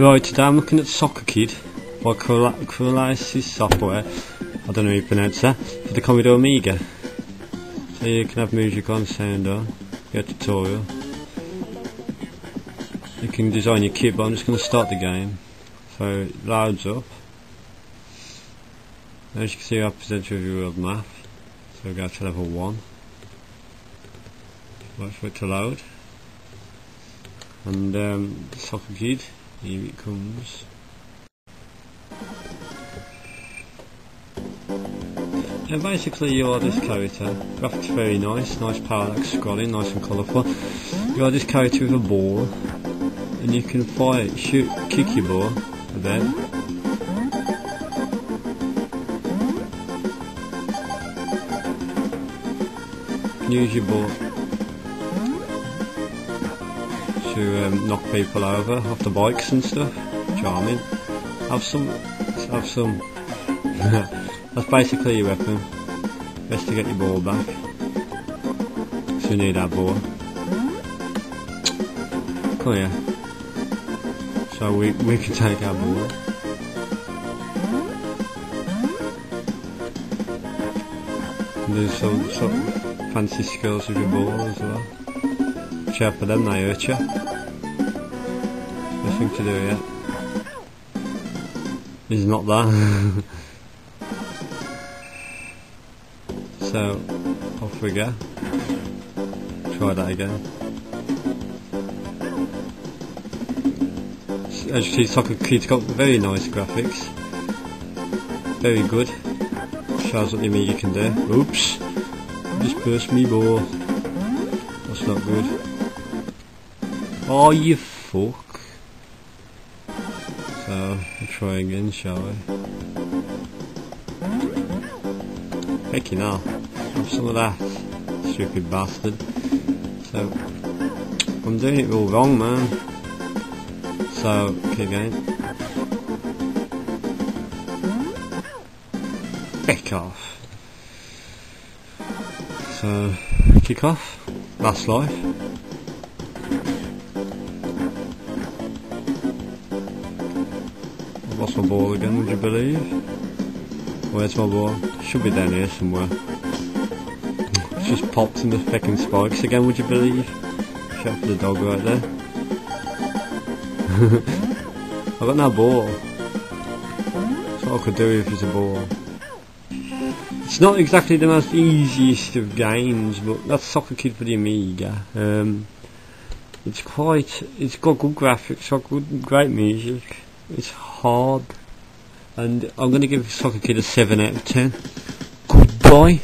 Right, today I'm looking at Soccer Kid by Coralisis Software, I don't know how you pronounce that, for the Kid Amiga. So you can have music on, sound on, get a tutorial. You can design your kit, but I'm just going to start the game. So it loads up. As you can see, I present you with your world map. So we go to level 1. Wait for it to load. And Soccer Kid, here it comes. Yeah, basically you are this character. Graphics very nice parallax scrolling, nice and colourful. You are this character with a ball, and you can fire, shoot, kick your ball a bit. Use your ball to knock people over off the bikes and stuff. Charming. Have some. That's basically your weapon. Best to get your ball back. So you need that ball. Come here. So we can take our ball. And do some fancy skills with your ball as well. Watch out for them, they hurt you. Nothing to do yet. Is not that. So off we go. Try that again. As you see, Soccer Kid's got very nice graphics. Very good. Shows what the Amiga can do. Oops! Just burst me ball. That's not good. Oh, you fuck. So, we'll try again, shall we? Heck, you know. Have some of that, stupid bastard. So, I'm doing it all wrong, man. So, kick again. Back off. So, kick off. Last life. I've lost my ball again, would you believe? Where's my ball? Should be down here somewhere. It's just popped in the fucking spikes again, would you believe? Shot for the dog right there. I've got no ball. That's what I could do if there's a ball. It's not exactly the most easiest of games, but that's Soccer Kid for the Amiga. It's got good graphics, great music. It's hard, and I'm going to give Soccer Kid a 7 out of 10. Goodbye.